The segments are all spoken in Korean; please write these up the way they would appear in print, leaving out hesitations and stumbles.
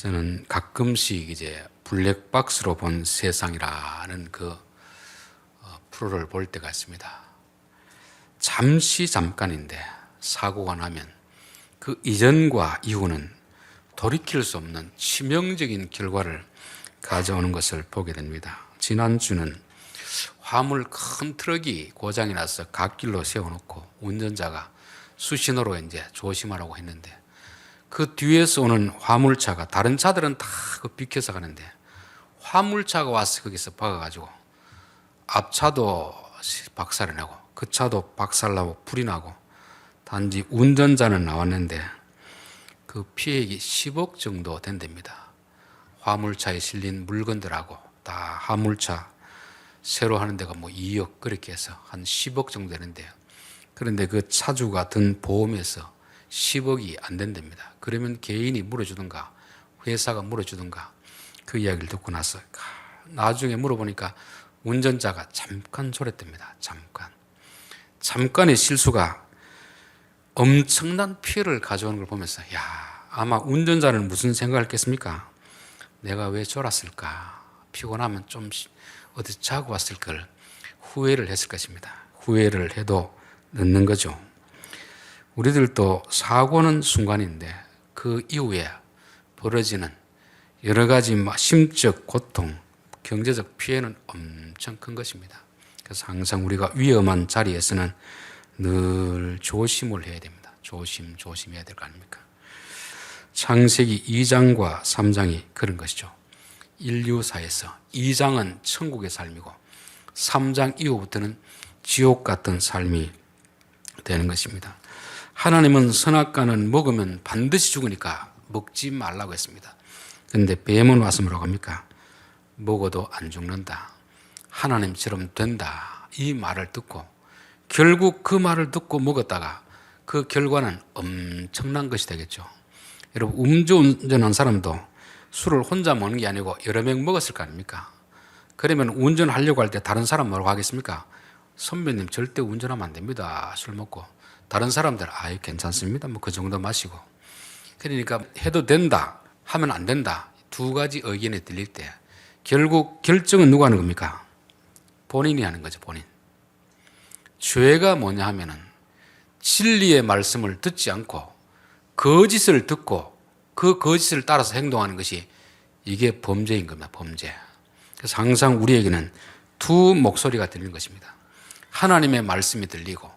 저는 가끔씩 이제 블랙박스로 본 세상이라는 그 프로를 볼 때가 있습니다. 잠깐인데 사고가 나면 그 이전과 이후는 돌이킬 수 없는 치명적인 결과를 가져오는 것을 보게 됩니다. 지난주는 화물 큰 트럭이 고장이 나서 갓길로 세워놓고 운전자가 수신호로 이제 조심하라고 했는데 그 뒤에서 오는 화물차가 다른 차들은 다 비켜서 가는데 화물차가 와서 거기서 박아가지고 앞차도 박살이 나고 그 차도 박살나고 불이 나고 단지 운전자는 나왔는데 그 피해액이 10억 정도 된답니다. 화물차에 실린 물건들하고 다 화물차 새로 하는 데가 뭐 2억 그렇게 해서 한 10억 정도 되는데요. 그런데 그 차주가 든 보험에서 10억이 안 된답니다. 그러면 개인이 물어주든가 회사가 물어주든가 그 이야기를 듣고 나서 나중에 물어보니까 운전자가 잠깐 졸였답니다. 잠깐의 실수가 엄청난 피해를 가져오는 걸 보면서 아마 운전자는 무슨 생각을 했겠습니까? 내가 왜 졸았을까? 피곤하면 좀 어디 자고 왔을 걸 후회를 했을 것입니다. 후회를 해도 늦는 거죠. 우리들도 사고는 순간인데 그 이후에 벌어지는 여러 가지 심적 고통, 경제적 피해는 엄청 큰 것입니다. 그래서 항상 우리가 위험한 자리에서는 늘 조심을 해야 됩니다. 조심해야 될 거 아닙니까? 창세기 2장과 3장이 그런 것이죠. 인류사에서 2장은 천국의 삶이고 3장 이후부터는 지옥 같은 삶이 되는 것입니다. 하나님은 선악과는 먹으면 반드시 죽으니까 먹지 말라고 했습니다. 그런데 뱀은 와서 뭐라고 합니까? 먹어도 안 죽는다. 하나님처럼 된다. 이 말을 듣고 결국 그 말을 듣고 먹었다가 그 결과는 엄청난 것이 되겠죠. 여러분 음주운전한 사람도 술을 혼자 먹는 게 아니고 여러 명 먹었을 거 아닙니까? 그러면 운전하려고 할 때 다른 사람 뭐라고 하겠습니까? 선배님 절대 운전하면 안 됩니다. 술 먹고. 다른 사람들 괜찮습니다. 뭐 그 정도 마시고. 그러니까 해도 된다 하면 안 된다 두 가지 의견이 들릴 때 결국 결정은 누가 하는 겁니까? 본인이 하는 거죠. 본인. 죄가 뭐냐 하면은 진리의 말씀을 듣지 않고 거짓을 듣고 그 거짓을 따라서 행동하는 것이 이게 범죄인 겁니다. 범죄. 그래서 항상 우리에게는 두 목소리가 들리는 것입니다. 하나님의 말씀이 들리고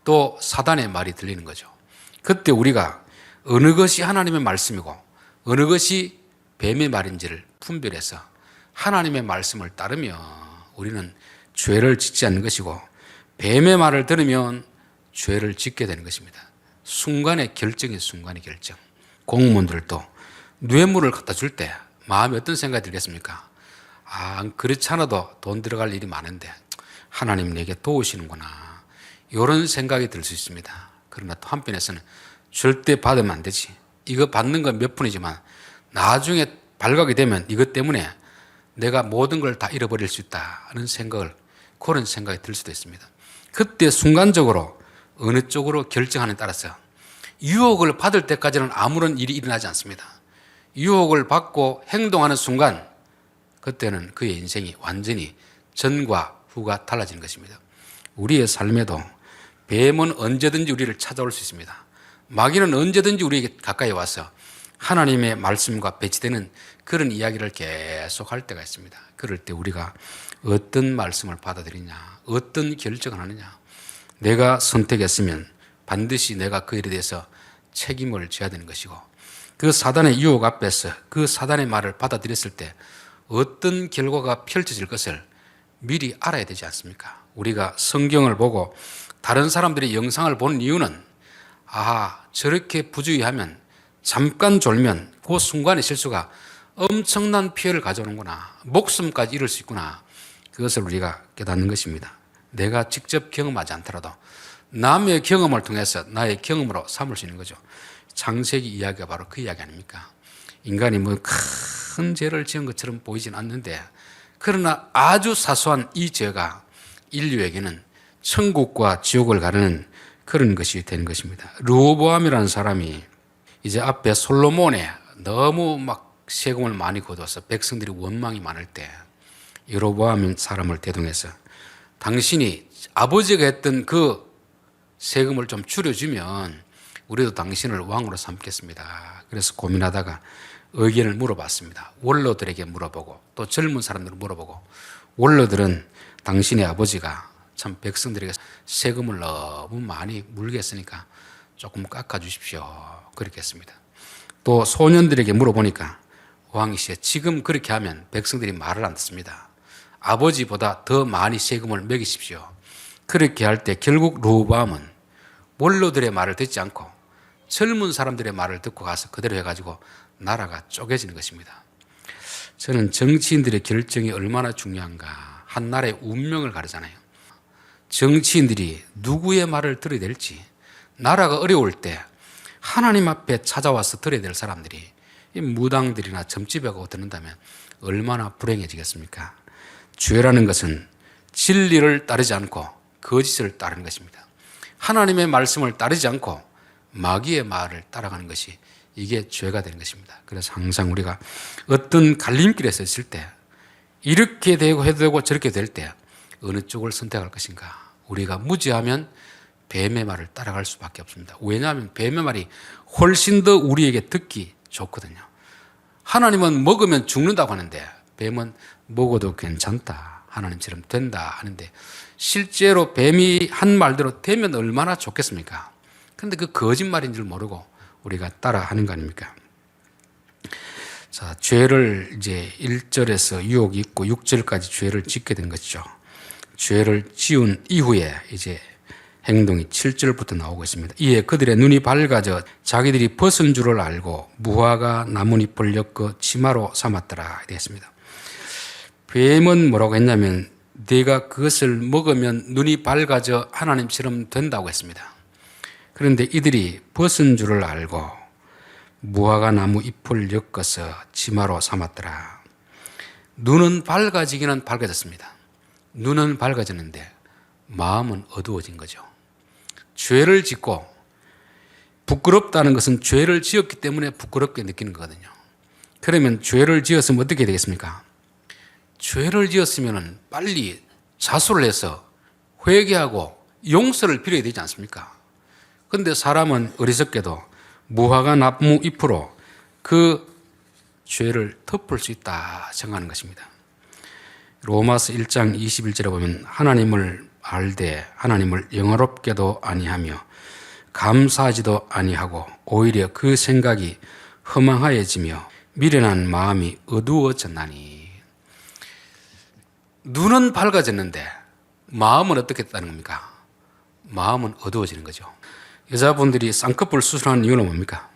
또 사단의 말이 들리는 거죠. 그때 우리가 어느 것이 하나님의 말씀이고 어느 것이 뱀의 말인지를 분별해서 하나님의 말씀을 따르면 우리는 죄를 짓지 않는 것이고 뱀의 말을 들으면 죄를 짓게 되는 것입니다. 순간의 결정이 순간의 결정. 공무원들도 뇌물을 갖다 줄 때 마음에 어떤 생각이 들겠습니까? 그렇지 않아도 돈 들어갈 일이 많은데 하나님 내게 도우시는구나. 이런 생각이 들 수 있습니다. 그러나 또 한편에서는 절대 받으면 안 되지. 이거 받는 건 몇 푼이지만 나중에 발각이 되면 이것 때문에 내가 모든 걸 다 잃어버릴 수 있다는 생각을 그런 생각이 들 수도 있습니다. 그때 순간적으로 어느 쪽으로 결정하느냐에 따라서 유혹을 받을 때까지는 아무런 일이 일어나지 않습니다. 유혹을 받고 행동하는 순간 그때는 그의 인생이 완전히 전과 후가 달라지는 것입니다. 우리의 삶에도 뱀은 언제든지 우리를 찾아올 수 있습니다. 마귀는 언제든지 우리에게 가까이 와서 하나님의 말씀과 배치되는 그런 이야기를 계속 할 때가 있습니다. 그럴 때 우리가 어떤 말씀을 받아들이냐, 어떤 결정을 하느냐. 내가 선택했으면 반드시 내가 그 일에 대해서 책임을 져야 되는 것이고 그 사단의 유혹 앞에서 그 사단의 말을 받아들였을 때 어떤 결과가 펼쳐질 것을 미리 알아야 되지 않습니까? 우리가 성경을 보고 다른 사람들의 영상을 보는 이유는 저렇게 부주의하면 잠깐 졸면 그 순간의 실수가 엄청난 피해를 가져오는구나. 목숨까지 잃을 수 있구나. 그것을 우리가 깨닫는 것입니다. 내가 직접 경험하지 않더라도 남의 경험을 통해서 나의 경험으로 삼을 수 있는 거죠. 창세기 이야기가 바로 그 이야기 아닙니까? 인간이 큰 죄를 지은 것처럼 보이진 않는데 그러나 아주 사소한 이 죄가 인류에게는 천국과 지옥을 가르는 그런 것이 되는 것입니다. 르호보암이라는 사람이 이제 앞에 솔로몬의 너무 세금을 많이 거둬서 백성들이 원망이 많을 때 여로보암 사람을 대동해서 당신이 아버지가 했던 그 세금을 좀 줄여주면 우리도 당신을 왕으로 삼겠습니다. 그래서 고민하다가 의견을 물어봤습니다. 원로들에게 물어보고 또 젊은 사람들 물어보고, 원로들은 당신의 아버지가 참 백성들에게 세금을 너무 많이 물게 했으니까 조금 깎아주십시오, 그렇게 했습니다. 또 소년들에게 물어보니까 왕이시여, 지금 그렇게 하면 백성들이 말을 안 듣습니다. 아버지보다 더 많이 세금을 매기십시오. 그렇게 할 때 결국 르호보암은 원로들의 말을 듣지 않고 젊은 사람들의 말을 듣고 가서 그대로 해가지고 나라가 쪼개지는 것입니다. 저는 정치인들의 결정이 얼마나 중요한가, 한 나라의 운명을 가르잖아요. 정치인들이 누구의 말을 들어야 될지, 나라가 어려울 때 하나님 앞에 찾아와서 들어야 될 사람들이 이 무당들이나 점집에 가고 듣는다면 얼마나 불행해지겠습니까? 죄라는 것은 진리를 따르지 않고 거짓을 따르는 것입니다. 하나님의 말씀을 따르지 않고 마귀의 말을 따라가는 것이, 이게 죄가 되는 것입니다. 그래서 항상 우리가 어떤 갈림길에 섰을 때, 이렇게 되고 해도 되고 저렇게 될 때 어느 쪽을 선택할 것인가. 우리가 무지하면 뱀의 말을 따라갈 수밖에 없습니다. 왜냐하면 뱀의 말이 훨씬 더 우리에게 듣기 좋거든요. 하나님은 먹으면 죽는다고 하는데 뱀은 먹어도 괜찮다, 하나님처럼 된다 하는데, 실제로 뱀이 한 말대로 되면 얼마나 좋겠습니까? 그런데 그 거짓말인 줄 모르고 우리가 따라하는 거 아닙니까? 자, 죄를 이제 1절에서 유혹이 있고 6절까지 죄를 짓게 된 것이죠. 죄를 지은 이후에 이제 행동이 7절부터 나오고 있습니다. 이에 그들의 눈이 밝아져 자기들이 벗은 줄을 알고 무화과 나뭇잎을 엮어 치마로 삼았더라 되었습니다. 뱀은 뭐라고 했냐면 네가 그것을 먹으면 눈이 밝아져 하나님처럼 된다고 했습니다. 그런데 이들이 벗은 줄을 알고 무화과 나무 잎을 엮어서 치마로 삼았더라. 눈은 밝아지기는 밝아졌습니다. 눈은 밝아졌는데 마음은 어두워진 거죠. 죄를 짓고, 부끄럽다는 것은 죄를 지었기 때문에 부끄럽게 느끼는 거거든요. 그러면 죄를 지었으면 어떻게 되겠습니까? 죄를 지었으면 빨리 자수를 해서 회개하고 용서를 빌어야 되지 않습니까? 그런데 사람은 어리석게도 무화과 나무 잎으로 그 죄를 덮을 수 있다 생각하는 것입니다. 로마서 1장 21절에 보면 하나님을 알되 하나님을 영화롭게도 아니하며 감사하지도 아니하고 오히려 그 생각이 허망하여지며 미련한 마음이 어두워졌나니. 눈은 밝아졌는데 마음은 어떻게 됐다는 겁니까? 마음은 어두워지는 거죠. 여자분들이 쌍꺼풀 수술하는 이유는 뭡니까?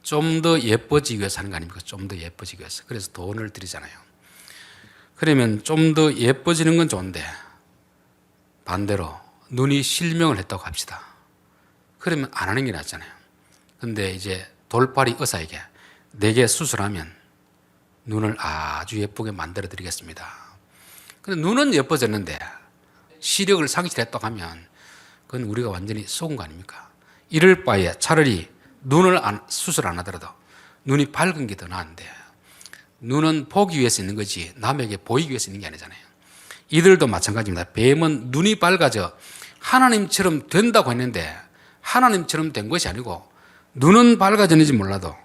좀 더 예뻐지기 위해서 하는 거 아닙니까? 좀 더 예뻐지기 위해서. 그래서 돈을 들이잖아요. 그러면 좀 더 예뻐지는 건 좋은데 반대로 눈이 실명을 했다고 합시다. 그러면 안 하는 게 낫잖아요. 근데 이제 돌팔이 의사에게 내게 수술하면 눈을 아주 예쁘게 만들어 드리겠습니다. 근데 눈은 예뻐졌는데 시력을 상실했다고 하면 그건 우리가 완전히 속은 거 아닙니까? 이럴 바에 차라리 눈을 수술 안 하더라도 눈이 밝은 게 더 나은데, 눈은 보기 위해서 있는 거지 남에게 보이기 위해서 있는 게 아니잖아요. 이들도 마찬가지입니다. 뱀은 눈이 밝아져 하나님처럼 된다고 했는데 하나님처럼 된 것이 아니고 눈은 밝아졌는지 몰라도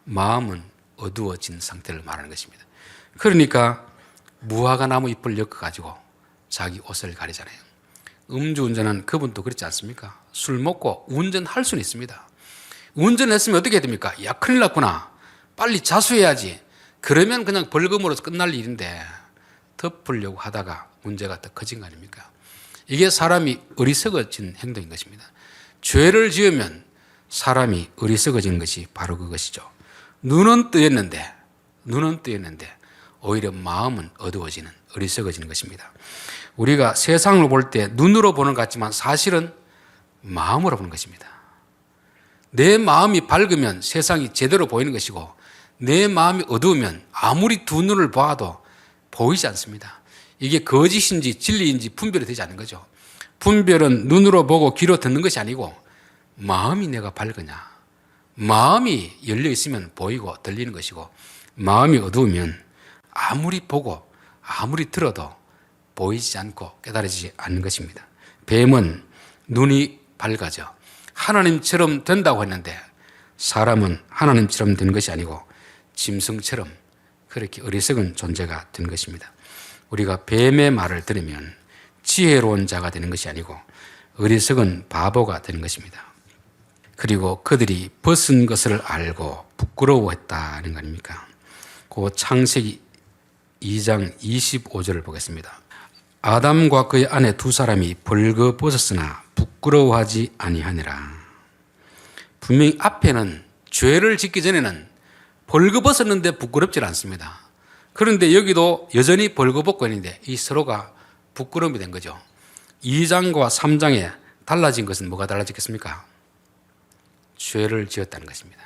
마음은 어두워진 상태를 말하는 것입니다. 그러니까 무화과 나무 잎을 엮어가지고 자기 옷을 가리잖아요. 음주운전한 그분도 그렇지 않습니까? 술 먹고 운전할 수는 있습니다. 운전했으면 어떻게 해야 됩니까? 야, 큰일 났구나, 빨리 자수해야지. 그러면 그냥 벌금으로 끝날 일인데 덮으려고 하다가 문제가 더 커진 거 아닙니까? 이게 사람이 어리석어진 행동인 것입니다. 죄를 지으면 사람이 어리석어지는 것이 바로 그것이죠. 눈은 뜨였는데 오히려 마음은 어두워지는, 어리석어지는 것입니다. 우리가 세상을 볼 때 눈으로 보는 것 같지만 사실은 마음으로 보는 것입니다. 내 마음이 밝으면 세상이 제대로 보이는 것이고 내 마음이 어두우면 아무리 두 눈을 봐도 보이지 않습니다. 이게 거짓인지 진리인지 분별이 되지 않는 거죠. 분별은 눈으로 보고 귀로 듣는 것이 아니고 마음이 내가 밝으냐, 마음이 열려 있으면 보이고 들리는 것이고, 마음이 어두우면 아무리 보고 아무리 들어도 보이지 않고 깨달아지지 않는 것입니다. 뱀은 눈이 밝아져 하나님처럼 된다고 했는데, 사람은 하나님처럼 된 것이 아니고 짐승처럼 그렇게 어리석은 존재가 된 것입니다. 우리가 뱀의 말을 들으면 지혜로운 자가 되는 것이 아니고 어리석은 바보가 되는 것입니다. 그리고 그들이 벗은 것을 알고 부끄러워했다는 거 아닙니까? 그 창세기 2장 25절을 보겠습니다. 아담과 그의 아내 두 사람이 벌거벗었으나 부끄러워하지 아니하니라. 분명히 앞에는 죄를 짓기 전에는 벌거벗었는데 부끄럽지 않습니다. 그런데 여기도 여전히 벌거벗고 있는데 이 서로가 부끄러움이 된 거죠. 2장과 3장에 달라진 것은 뭐가 달라졌겠습니까? 죄를 지었다는 것입니다.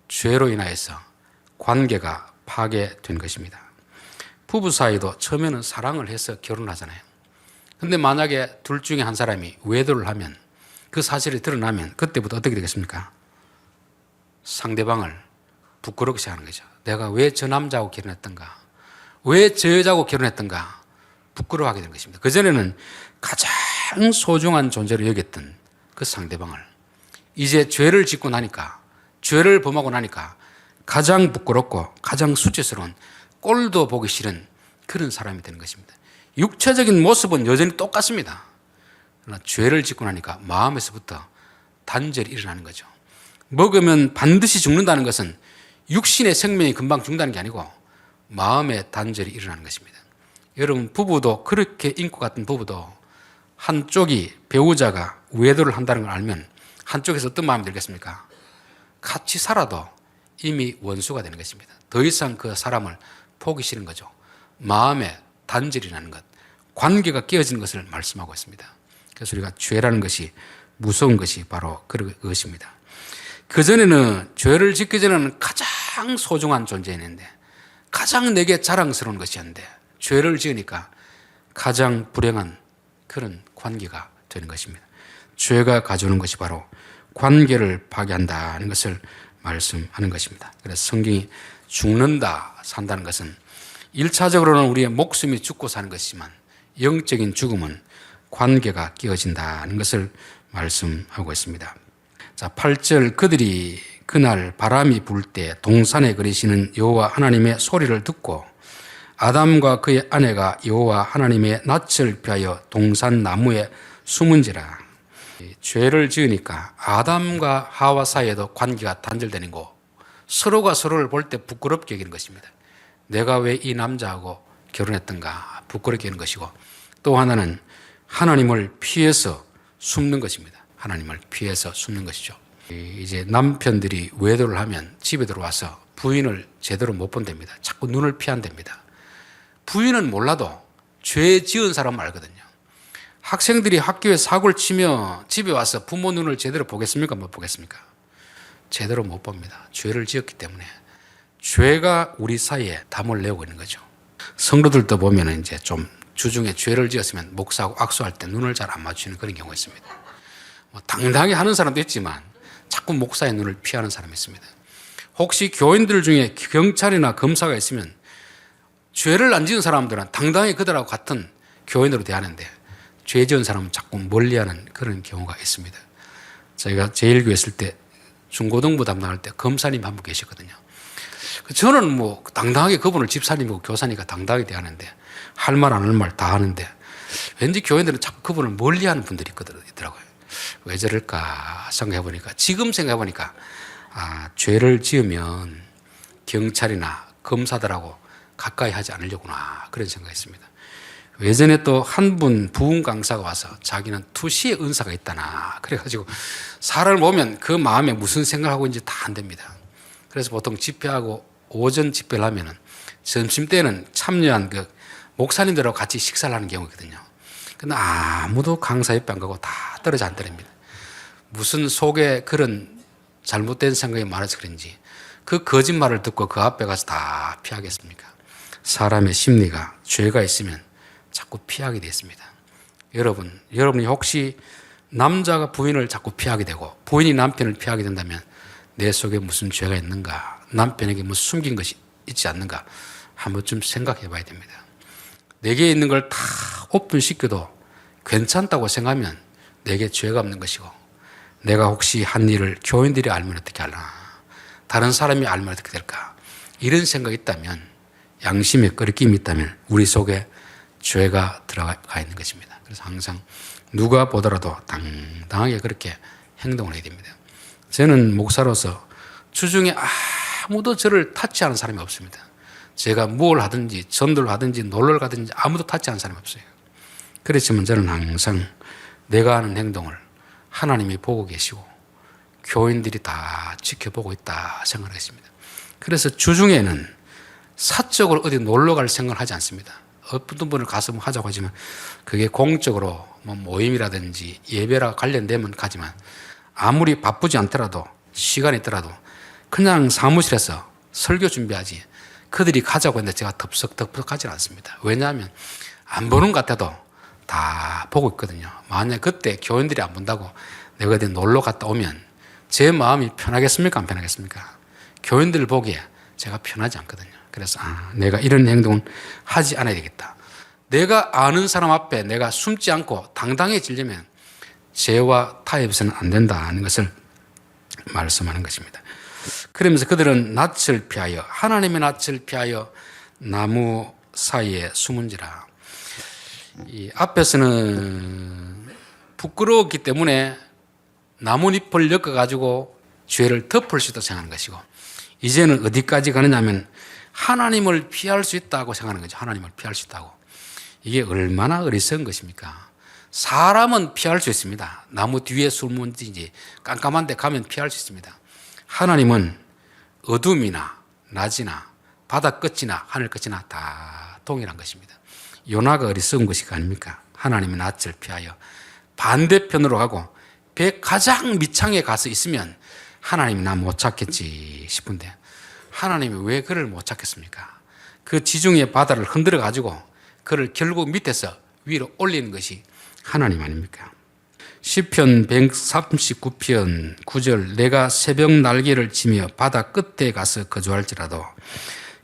죄로 인하여서 관계가 파괴된 것입니다. 부부 사이도 처음에는 사랑을 해서 결혼하잖아요. 그런데 만약에 둘 중에 한 사람이 외도를 하면, 그 사실이 드러나면 그때부터 어떻게 되겠습니까? 상대방을 부끄럽게 하는 거죠. 내가 왜 저 남자하고 결혼했던가? 왜 저 여자하고 결혼했던가? 부끄러워하게 되는 것입니다. 그전에는 가장 소중한 존재로 여겼던 그 상대방을 이제 죄를 짓고 나니까, 죄를 범하고 나니까 가장 부끄럽고 가장 수치스러운, 꼴도 보기 싫은 그런 사람이 되는 것입니다. 육체적인 모습은 여전히 똑같습니다. 그러나 죄를 짓고 나니까 마음에서부터 단절이 일어나는 거죠. 먹으면 반드시 죽는다는 것은 육신의 생명이 금방 죽는다는 게 아니고 마음의 단절이 일어나는 것입니다. 여러분, 부부도 그렇게 인고 같은 부부도 한쪽이, 배우자가 외도를 한다는 걸 알면 한쪽에서 어떤 마음이 들겠습니까? 같이 살아도 이미 원수가 되는 것입니다. 더 이상 그 사람을 보기 싫은 거죠. 마음에 단절이 나는 것, 관계가 깨어지는 것을 말씀하고 있습니다. 그래서 우리가 죄라는 것이 무서운 것이 바로 그것입니다. 그전에는, 죄를 짓기 전에는 가장 소중한 존재였는데, 가장 내게 자랑스러운 것이었는데, 죄를 지으니까 가장 불행한 그런 관계가 되는 것입니다. 죄가 가져오는 것이 바로 관계를 파괴한다는 것을 말씀하는 것입니다. 그래서 성경이 죽는다, 산다는 것은 1차적으로는 우리의 목숨이 죽고 사는 것이지만 영적인 죽음은 관계가 깨어진다는 것을 말씀하고 있습니다. 자, 8절, 그들이 그날 바람이 불 때 동산에 거리시는 여호와 하나님의 소리를 듣고 아담과 그의 아내가 여호와 하나님의 낯을 피하여 동산 나무에 숨은지라. 죄를 지으니까 아담과 하와 사이에도 관계가 단절되는 거, 서로가 서로를 볼 때 부끄럽게 여기는 것입니다. 내가 왜 이 남자하고 결혼했던가 부끄럽게 여기는 것이고, 또 하나는 하나님을 피해서 숨는 것입니다. 하나님을 피해서 숨는 것이죠. 이제 남편들이 외도를 하면 집에 들어와서 부인을 제대로 못 본답니다. 자꾸 눈을 피한답니다. 부인은 몰라도 죄 지은 사람은 알거든요. 학생들이 학교에 사고를 치며 집에 와서 부모 눈을 제대로 보겠습니까? 못 보겠습니까? 제대로 못 봅니다. 죄를 지었기 때문에. 죄가 우리 사이에 담을 내고 있는 거죠. 성도들도 보면 이제 좀 주중에 죄를 지었으면 목사하고 악수할 때 눈을 잘 안 맞추는 그런 경우가 있습니다. 뭐 당당히 하는 사람도 있지만 자꾸 목사의 눈을 피하는 사람이 있습니다. 혹시 교인들 중에 경찰이나 검사가 있으면 죄를 안 지은 사람들은 당당히 그들하고 같은 교인으로 대하는데 죄 지은 사람은 자꾸 멀리하는 그런 경우가 있습니다. 저희가 제1교회 있을 때 중고등부 담당할 때 검사님 한 분 계셨거든요. 저는 뭐 당당하게 그분을 집사님이고 교사니까 당당하게 대하는데 할 말 안 할 말 다 하는데 왠지 교인들은 자꾸 그분을 멀리하는 분들이 있더라고요. 왜 저럴까 생각해보니까, 지금 생각해보니까 죄를 지으면 경찰이나 검사들하고 가까이 하지 않으려구나, 그런 생각이 있습니다. 예전에 또 한 분 부흥 강사가 와서 자기는 투시의 은사가 있다나 그래가지고 사람을 보면 그 마음에 무슨 생각하고 있는지 다 안됩니다. 그래서 보통 집회하고 오전 집회를 하면은 점심때는 참여한 그 목사님들하고 같이 식사를 하는 경우거든요. 근데 아무도 강사 옆에 안 가고 다 떨어져 앉더랍니다. 무슨 속에 그런 잘못된 생각이 많아서 그런지 그 거짓말을 듣고 그 앞에 가서 다 피하겠습니까? 사람의 심리가 죄가 있으면 자꾸 피하게 됐습니다. 여러분이 혹시 남자가 부인을 자꾸 피하게 되고 부인이 남편을 피하게 된다면 내 속에 무슨 죄가 있는가, 남편에게 무슨 숨긴 것이 있지 않는가 한 번쯤 생각해 봐야 됩니다. 내게 있는 걸 다 오픈시켜도 괜찮다고 생각하면 내게 죄가 없는 것이고, 내가 혹시 한 일을 교인들이 알면 어떻게 하려나, 다른 사람이 알면 어떻게 될까, 이런 생각이 있다면, 양심의 끄리낌이 있다면 우리 속에 죄가 들어가 있는 것입니다. 그래서 항상 누가 보더라도 당당하게 그렇게 행동을 해야 됩니다. 저는 목사로서 주중에 아무도 저를 타치하는 사람이 없습니다. 제가 뭘 하든지 전도를 하든지 놀러를 가든지 아무도 타치하는 사람이 없어요. 그렇지만 저는 항상 내가 하는 행동을 하나님이 보고 계시고 교인들이 다 지켜보고 있다 생각했습니다. 그래서 주중에는 사적으로 어디 놀러 갈 생각을 하지 않습니다. 어떤 분을 가서 하자고 하지만 그게 공적으로 뭐 모임이라든지 예배라 관련되면 가지만, 아무리 바쁘지 않더라도 시간이 있더라도 그냥 사무실에서 설교 준비하지 그들이 가자고 했는데 제가 덥석 가지 않습니다. 왜냐하면 안 보는 것 같아도 다 보고 있거든요. 만약 그때 교인들이 안 본다고 내가 어디 놀러 갔다 오면 제 마음이 편하겠습니까? 안 편하겠습니까? 교인들을 보기에 제가 편하지 않거든요. 그래서 내가 이런 행동은 하지 않아야 되겠다. 내가 아는 사람 앞에 내가 숨지 않고 당당해지려면 죄와 타협해서는 안 된다는 것을 말씀하는 것입니다. 그러면서 그들은 낯을 피하여, 하나님의 낯을 피하여 나무 사이에 숨은지라. 이 앞에서는 부끄러웠기 때문에 나뭇잎을 엮어가지고 죄를 덮을 수 있다고 생각하는 것이고, 이제는 어디까지 가느냐면 하나님을 피할 수 있다고 생각하는 거죠. 하나님을 피할 수 있다고. 이게 얼마나 어리석은 것입니까? 사람은 피할 수 있습니다. 나무 뒤에 숨은지 깜깜한 데 가면 피할 수 있습니다. 하나님은 어둠이나 낮이나 바다 끝이나 하늘 끝이나 다 동일한 것입니다. 요나가 어리석은 것이 아닙니까? 하나님의 낯을 피하여 반대편으로 가고 배 가장 밑창에 가서 있으면 하나님이 나 못 찾겠지 싶은데 하나님이 왜 그를 못 찾겠습니까? 그 지중해 바다를 흔들어 가지고 그를 결국 밑에서 위로 올리는 것이 하나님 아닙니까? 시편 139편 9절, 내가 새벽 날개를 치며 바다 끝에 가서 거주할지라도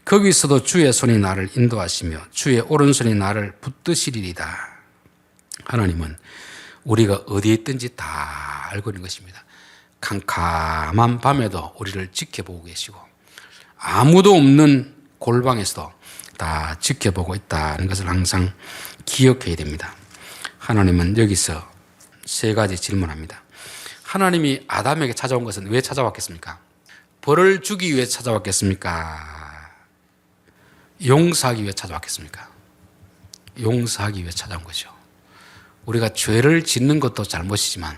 거기서도 주의 손이 나를 인도하시며 주의 오른손이 나를 붙드시리이다. 하나님은 우리가 어디에 있든지 다 알고 있는 것입니다. 캄캄한 밤에도 우리를 지켜보고 계시고 아무도 없는 골방에서도 다 지켜보고 있다는 것을 항상 기억해야 됩니다. 하나님은 여기서 세 가지 질문합니다. 하나님이 아담에게 찾아온 것은 왜 찾아왔겠습니까? 벌을 주기 위해 찾아왔겠습니까? 용서하기 위해 찾아왔겠습니까? 용서하기 위해 찾아온 거죠. 우리가 죄를 짓는 것도 잘못이지만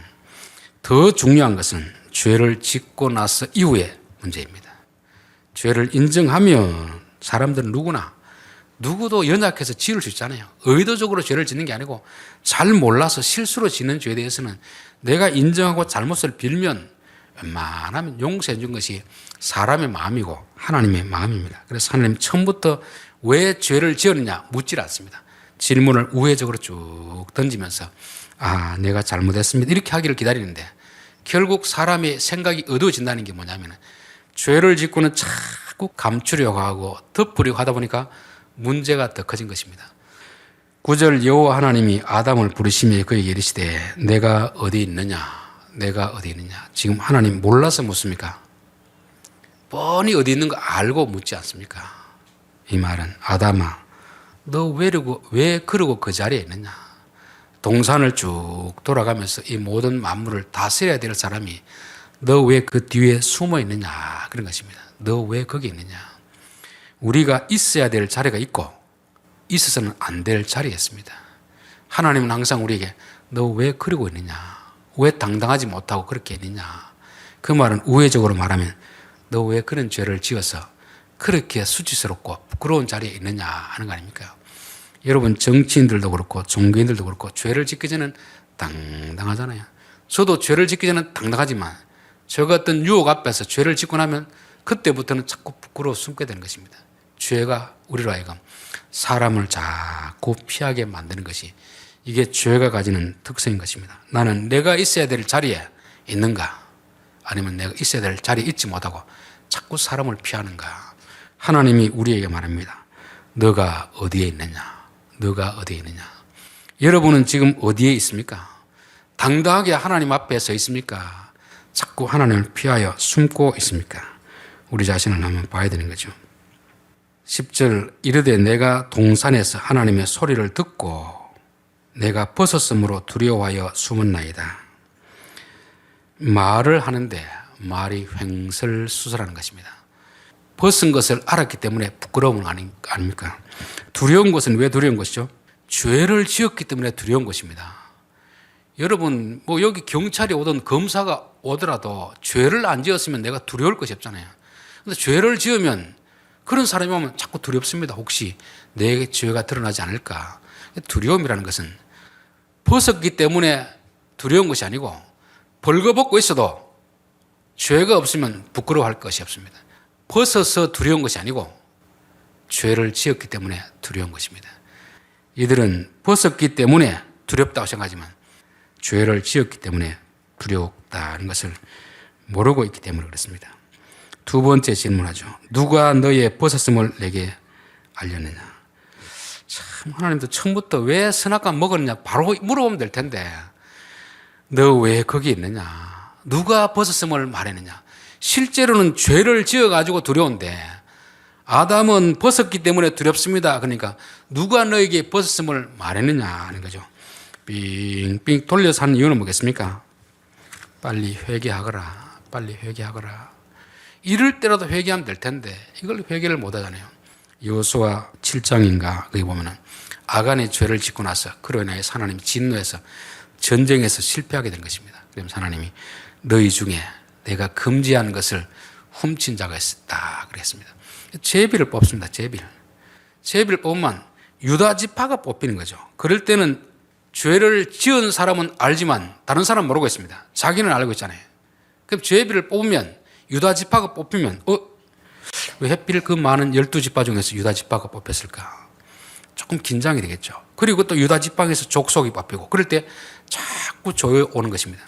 더 중요한 것은 죄를 짓고 나서 이후의 문제입니다. 죄를 인정하면 사람들은 누구도 연약해서 지을 수 있잖아요. 의도적으로 죄를 짓는 게 아니고 잘 몰라서 실수로 짓는 죄에 대해서는 내가 인정하고 잘못을 빌면 웬만하면 용서해 준 것이 사람의 마음이고 하나님의 마음입니다. 그래서 하나님 처음부터 왜 죄를 지었느냐 묻질 않습니다. 질문을 우회적으로 쭉 던지면서 내가 잘못했습니다 이렇게 하기를 기다리는데 결국 사람의 생각이 어두워진다는 게 뭐냐면 죄를 짓고는 자꾸 감추려고 하고 덮으려고 하다 보니까 문제가 더 커진 것입니다. 9절, 여호와 하나님이 아담을 부르시며 그에게 이르시되 내가 어디 있느냐, 내가 어디 있느냐. 지금 하나님 몰라서 묻습니까? 뻔히 어디 있는 거 알고 묻지 않습니까? 이 말은 아담아 너 왜 그러고 그 자리에 있느냐. 동산을 쭉 돌아가면서 이 모든 만물을 다스려야 될 사람이 너 왜 그 뒤에 숨어 있느냐 그런 것입니다. 너 왜 거기 있느냐. 우리가 있어야 될 자리가 있고 있어서는 안 될 자리였습니다. 하나님은 항상 우리에게 너 왜 그러고 있느냐, 왜 당당하지 못하고 그렇게 있느냐. 그 말은 우회적으로 말하면 너 왜 그런 죄를 지어서 그렇게 수치스럽고 부끄러운 자리에 있느냐 하는 거 아닙니까? 여러분 정치인들도 그렇고 종교인들도 그렇고 죄를 짓기 전에는 당당하잖아요. 저도 죄를 짓기 전에는 당당하지만 저 같은 유혹 앞에서 죄를 짓고 나면 그때부터는 자꾸 부끄러워 숨게 되는 것입니다. 죄가 우리로 하여금 사람을 자꾸 피하게 만드는 것이 이게 죄가 가지는 특성인 것입니다. 나는 내가 있어야 될 자리에 있는가? 아니면 내가 있어야 될 자리에 있지 못하고 자꾸 사람을 피하는가? 하나님이 우리에게 말합니다. 너가 어디에 있느냐? 너가 어디에 있느냐? 여러분은 지금 어디에 있습니까? 당당하게 하나님 앞에 서 있습니까? 자꾸 하나님을 피하여 숨고 있습니까? 우리 자신을 한번 봐야 되는 거죠. 10절 이르되 내가 동산에서 하나님의 소리를 듣고 내가 벗었으므로 두려워하여 숨었나이다. 말을 하는데 말이 횡설수설하는 것입니다. 벗은 것을 알았기 때문에 부끄러움은 아닙니까? 두려운 것은 왜 두려운 것이죠? 죄를 지었기 때문에 두려운 것입니다. 여러분, 여기 경찰이 오든 검사가 오더라도 죄를 안 지었으면 내가 두려울 것이 없잖아요. 근데 죄를 지으면 그런 사람이 오면 자꾸 두렵습니다. 혹시 내 죄가 드러나지 않을까? 두려움이라는 것은 벗었기 때문에 두려운 것이 아니고 벌거벗고 있어도 죄가 없으면 부끄러워할 것이 없습니다. 벗어서 두려운 것이 아니고 죄를 지었기 때문에 두려운 것입니다. 이들은 벗었기 때문에 두렵다고 생각하지만 죄를 지었기 때문에 두렵다는 것을 모르고 있기 때문에 그렇습니다. 두 번째 질문하죠. 누가 너의 벗었음을 내게 알렸느냐? 참 하나님도 처음부터 왜 선악과 먹었느냐 바로 물어보면 될 텐데 너 왜 거기 있느냐? 누가 벗었음을 말했느냐? 실제로는 죄를 지어가지고 두려운데 아담은 벗었기 때문에 두렵습니다. 그러니까 누가 너에게 벗었음을 말했느냐 하는 거죠. 빙빙 돌려서 하는 이유는 뭐겠습니까? 빨리 회개하거라. 빨리 회개하거라. 이럴 때라도 회개하면 될 텐데 이걸 회개를 못 하잖아요. 여호수아 7장인가 거기 보면은 아간이 죄를 짓고 나서 그로 인하여 하나님이 진노해서 전쟁에서 실패하게 된 것입니다. 그러면서 하나님이 너희 중에 내가 금지한 것을 훔친 자가 있다 그랬습니다. 제비를 뽑습니다. 제비를 뽑으면 유다 지파가 뽑히는 거죠. 그럴 때는 죄를 지은 사람은 알지만 다른 사람은 모르고 있습니다. 자기는 알고 있잖아요. 그럼 제비를 뽑으면 유다 지파가 뽑히면 왜 하필 그 많은 12지파 중에서 유다 지파가 뽑혔을까? 조금 긴장이 되겠죠. 그리고 또 유다 지파에서 족속이 뽑히고 그럴 때 자꾸 조여오는 것입니다.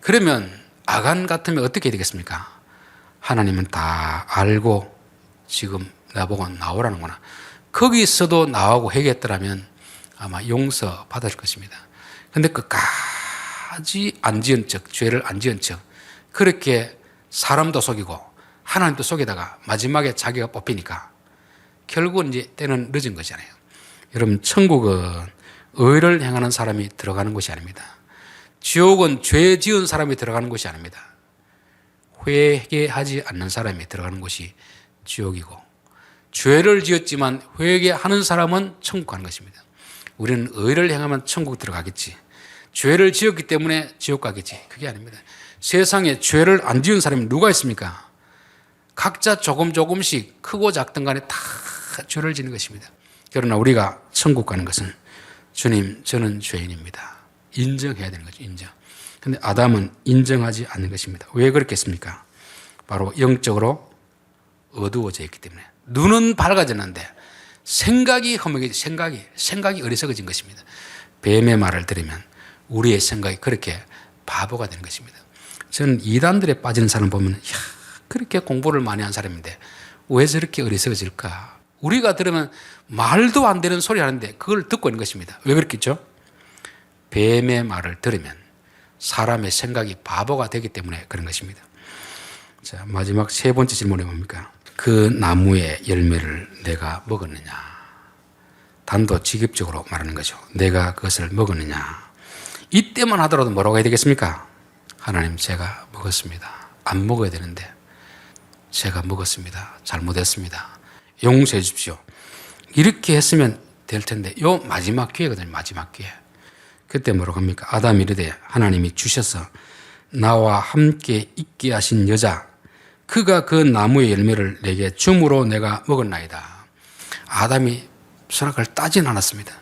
그러면 아간 같으면 어떻게 되겠습니까? 하나님은 다 알고 지금 나보고 나오라는구나. 거기서도 나오고 회개했더라면 아마 용서 받을 것입니다. 그런데 끝까지 안 지은 척, 죄를 안 지은 척 그렇게 사람도 속이고 하나님도 속이다가 마지막에 자기가 뽑히니까 결국은 이제 때는 늦은 거잖아요. 여러분 천국은 의를 행하는 사람이 들어가는 곳이 아닙니다. 지옥은 죄 지은 사람이 들어가는 곳이 아닙니다. 회개하지 않는 사람이 들어가는 곳이 지옥이고 죄를 지었지만 회개하는 사람은 천국 가는 것입니다. 우리는 의를 행하면 천국 들어가겠지. 죄를 지었기 때문에 지옥 가겠지. 그게 아닙니다. 세상에 죄를 안 지은 사람이 누가 있습니까? 각자 조금씩 크고 작든 간에 다 죄를 지는 것입니다. 그러나 우리가 천국 가는 것은 주님 저는 죄인입니다. 인정해야 되는 거죠. 인정. 그런데 아담은 인정하지 않는 것입니다. 왜 그렇겠습니까? 바로 영적으로 어두워져 있기 때문에. 눈은 밝아졌는데 생각이 허무해지, 생각이 어리석어진 것입니다. 뱀의 말을 들으면 우리의 생각이 그렇게 바보가 되는 것입니다. 저는 이단들에 빠지는 사람 보면 그렇게 공부를 많이 한 사람인데 왜 저렇게 어리석어질까? 우리가 들으면 말도 안 되는 소리 하는데 그걸 듣고 있는 것입니다. 왜 그렇겠죠? 뱀의 말을 들으면 사람의 생각이 바보가 되기 때문에 그런 것입니다. 자, 마지막 세 번째 질문이 뭡니까? 그 나무의 열매를 내가 먹었느냐? 단도직입적으로 말하는 거죠. 내가 그것을 먹었느냐? 이때만 하더라도 뭐라고 해야 되겠습니까? 하나님 제가 먹었습니다. 안 먹어야 되는데 제가 먹었습니다. 잘못했습니다. 용서해 주십시오. 이렇게 했으면 될 텐데 요 마지막 기회거든요. 마지막 기회. 그때 뭐라고 합니까? 아담이 이르되 하나님이 주셔서 나와 함께 있게 하신 여자 그가 그 나무의 열매를 내게 줌으로 내가 먹었나이다. 아담이 선악을 따진 않았습니다.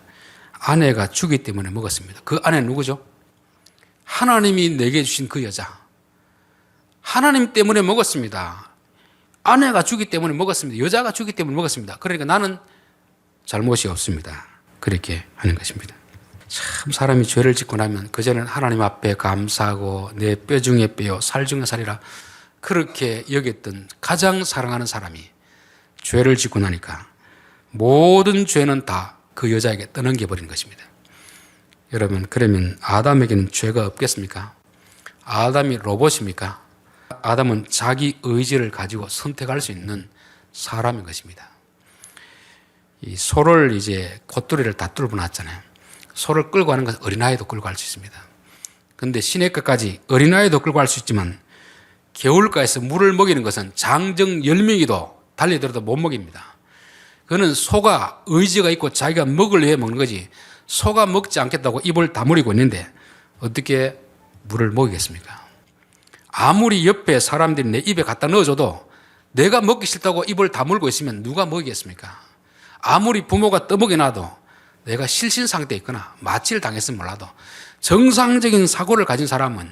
아내가 주기 때문에 먹었습니다. 그 아내는 누구죠? 하나님이 내게 주신 그 여자. 하나님 때문에 먹었습니다. 아내가 주기 때문에 먹었습니다. 여자가 주기 때문에 먹었습니다. 그러니까 나는 잘못이 없습니다. 그렇게 하는 것입니다. 참 사람이 죄를 짓고 나면 그전에는 하나님 앞에 감사하고 내 뼈 중에 뼈요 살 중에 살이라 그렇게 여겼던 가장 사랑하는 사람이 죄를 짓고 나니까 모든 죄는 다 그 여자에게 떠넘겨 버린 것입니다. 여러분, 그러면 아담에게는 죄가 없겠습니까? 아담이 로봇입니까? 아담은 자기 의지를 가지고 선택할 수 있는 사람인 것입니다. 이 소를 이제 콧뚜리를 다 뚫어 놨잖아요. 소를 끌고 가는 것은 어린아이도 끌고 갈 수 있습니다. 그런데 시내가까지 어린아이도 끌고 갈 수 있지만 겨울가에서 물을 먹이는 것은 장정 10명이도 달려들어도 못 먹입니다. 그는 소가 의지가 있고 자기가 먹을 위해 먹는 거지 소가 먹지 않겠다고 입을 다물고 있는데 어떻게 물을 먹이겠습니까? 아무리 옆에 사람들이 내 입에 갖다 넣어줘도 내가 먹기 싫다고 입을 다물고 있으면 누가 먹이겠습니까? 아무리 부모가 떠먹여놔도 내가 실신 상태에 있거나 마취를 당했으면 몰라도 정상적인 사고를 가진 사람은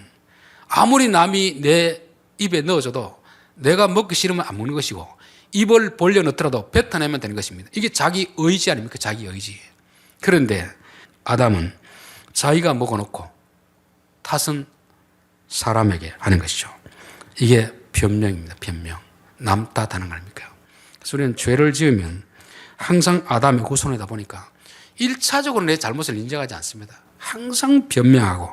아무리 남이 내 입에 넣어줘도 내가 먹기 싫으면 안 먹는 것이고 입을 벌려 넣더라도 뱉어내면 되는 것입니다. 이게 자기 의지 아닙니까? 자기 의지. 그런데 아담은 자기가 먹어놓고 탓은 사람에게 하는 것이죠. 이게 변명입니다. 변명. 남 탓하는 거 아닙니까? 그래서 우리는 죄를 지으면 항상 아담의 후손이다 보니까 1차적으로 내 잘못을 인정하지 않습니다. 항상 변명하고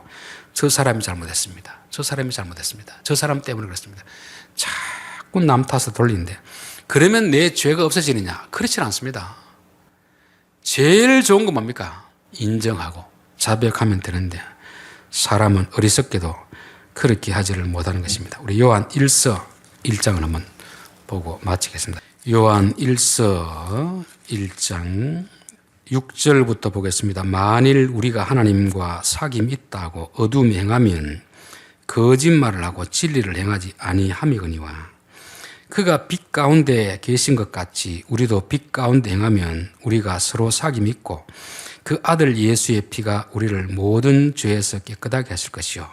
저 사람이 잘못했습니다. 저 사람이 잘못했습니다. 저 사람 때문에 그렇습니다. 자꾸 남 탓을 돌리는데 그러면 내 죄가 없어지느냐? 그렇지는 않습니다. 제일 좋은 건 뭡니까? 인정하고 자백하면 되는데 사람은 어리석게도 그렇게 하지를 못하는 것입니다. 우리 요한 1서 1장을 한번 보고 마치겠습니다. 요한 1서 1장 6절부터 보겠습니다. 만일 우리가 하나님과 사귐이 있다고 어둠에 행하면 거짓말을 하고 진리를 행하지 아니함이거니와 그가 빛 가운데 계신 것 같이 우리도 빛 가운데 행하면 우리가 서로 사귐이 있고 그 아들 예수의 피가 우리를 모든 죄에서 깨끗하게 하실 것이요.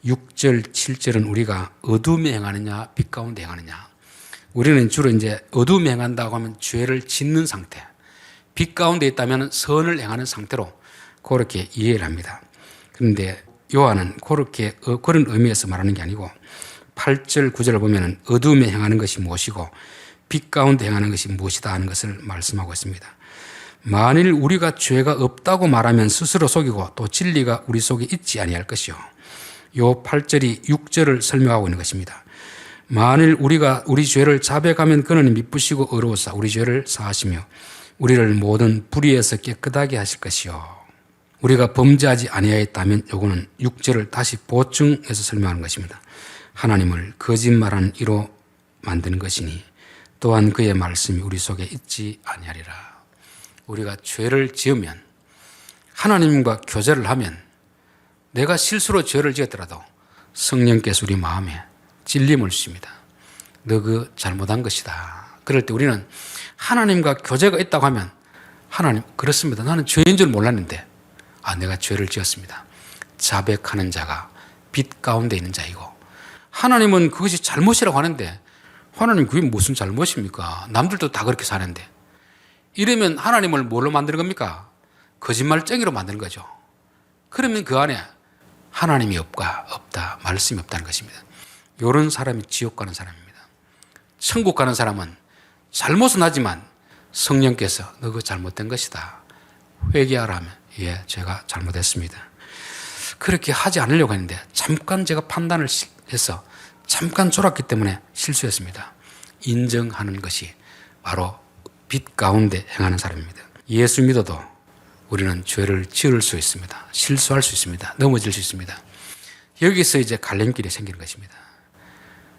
6절, 7절은 우리가 어둠에 행하느냐 빛 가운데 행하느냐. 우리는 주로 이제 어둠에 행한다고 하면 죄를 짓는 상태, 빛 가운데 있다면 선을 행하는 상태로 그렇게 이해를 합니다. 그런데 요한은 그렇게 그런 의미에서 말하는 게 아니고 8절, 9절을 보면 어둠에 행하는 것이 무엇이고 빛 가운데 행하는 것이 무엇이다 하는 것을 말씀하고 있습니다. 만일 우리가 죄가 없다고 말하면 스스로 속이고 또 진리가 우리 속에 있지 아니할 것이요. 요 8절이 6절을 설명하고 있는 것입니다. 만일 우리가 우리 죄를 자백하면 그는 미쁘시고 의로우사 우리 죄를 사하시며 우리를 모든 불의에서 깨끗하게 하실 것이요. 우리가 범죄하지 아니하였다면 요거는 6절을 다시 보충해서 설명하는 것입니다. 하나님을 거짓말하는 이로 만드는 것이니 또한 그의 말씀이 우리 속에 있지 아니하리라. 우리가 죄를 지으면 하나님과 교제를 하면 내가 실수로 죄를 지었더라도 성령께서 우리 마음에 찔림을 주십니다. 너 그 잘못한 것이다. 그럴 때 우리는 하나님과 교제가 있다고 하면 하나님 그렇습니다. 나는 죄인 줄 몰랐는데 내가 죄를 지었습니다. 자백하는 자가 빛 가운데 있는 자이고 하나님은 그것이 잘못이라고 하는데 하나님 그게 무슨 잘못입니까? 남들도 다 그렇게 사는데 이러면 하나님을 뭘로 만드는 겁니까? 거짓말쟁이로 만드는 거죠. 그러면 그 안에 하나님이 없다, 말씀이 없다는 것입니다. 이런 사람이 지옥 가는 사람입니다. 천국 가는 사람은 잘못은 하지만 성령께서 너 그거 잘못된 것이다. 회개하라 하면 예, 제가 잘못했습니다. 그렇게 하지 않으려고 했는데 잠깐 제가 판단을 해서 잠깐 졸았기 때문에 실수했습니다. 인정하는 것이 바로 빛 가운데 행하는 사람입니다. 예수 믿어도 우리는 죄를 지을 수 있습니다. 실수할 수 있습니다. 넘어질 수 있습니다. 여기서 이제 갈림길이 생기는 것입니다.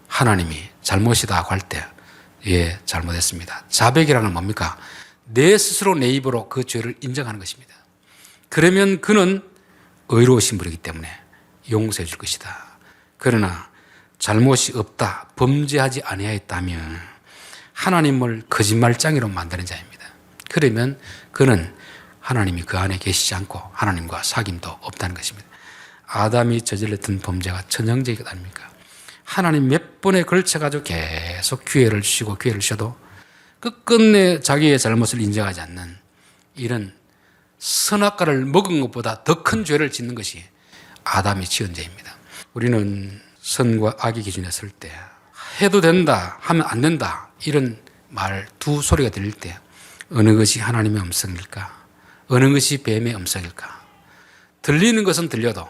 하나님이 잘못이다 할 때 예, 잘못했습니다. 자백이라는 건 뭡니까? 내 스스로 내 입으로 그 죄를 인정하는 것입니다. 그러면 그는 의로우신 분이기 때문에 용서해 줄 것이다. 그러나 잘못이 없다, 범죄하지 아니하였다면 하나님을 거짓말장이로 만드는 자입니다. 그러면 그는 하나님이 그 안에 계시지 않고 하나님과 사귐도 없다는 것입니다. 아담이 저질렀던 범죄가 전형적인 것 아닙니까? 하나님 몇 번에 걸쳐가지고 계속 기회를 주시고 기회를 주셔도 끝끝내 자기의 잘못을 인정하지 않는 이런 선악과를 먹은 것보다 더 큰 죄를 짓는 것이 아담이 지은 죄입니다. 우리는 선과 악의 기준에 설 때 해도 된다, 하면 안 된다, 이런 말 두 소리가 들릴 때 어느 것이 하나님의 음성일까? 어느 것이 뱀의 음성일까? 들리는 것은 들려도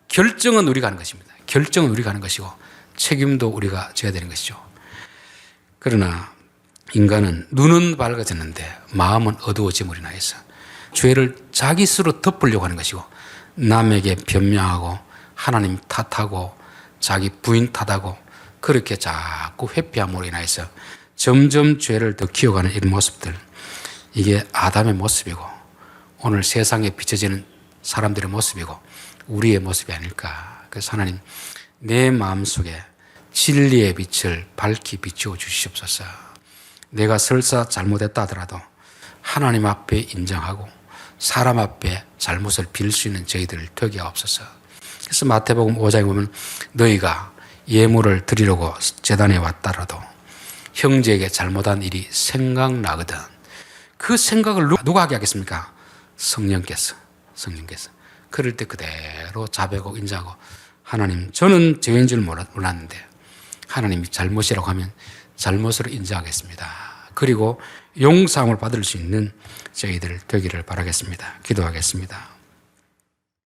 결정은 우리가 하는 것입니다. 결정은 우리가 하는 것이고 책임도 우리가 져야 되는 것이죠. 그러나 인간은 눈은 밝아졌는데 마음은 어두워짐으로 인하여서 죄를 자기 스스로 덮으려고 하는 것이고 남에게 변명하고 하나님 탓하고 자기 부인 탓하고 그렇게 자꾸 회피함으로 인하여서 점점 죄를 더 키워가는 이런 모습들, 이게 아담의 모습이고 오늘 세상에 비춰지는 사람들의 모습이고 우리의 모습이 아닐까. 그래서 하나님, 내 마음속에 진리의 빛을 밝히 비추어 주시옵소서. 내가 설사 잘못했다 하더라도 하나님 앞에 인정하고 사람 앞에 잘못을 빌 수 있는 저희들을 되게 하옵소서. 그래서 마태복음 5장에 보면 너희가 예물을 드리려고 제단에 왔다라도 형제에게 잘못한 일이 생각나거든. 그 생각을 누가 하게 하겠습니까? 성령께서. 그럴 때 그대로 자백하고 인정하고 하나님, 저는 죄인 줄 몰랐는데 하나님이 잘못이라고 하면 잘못으로 인정하겠습니다. 그리고 용서함을 받을 수 있는 저희들 되기를 바라겠습니다. 기도하겠습니다.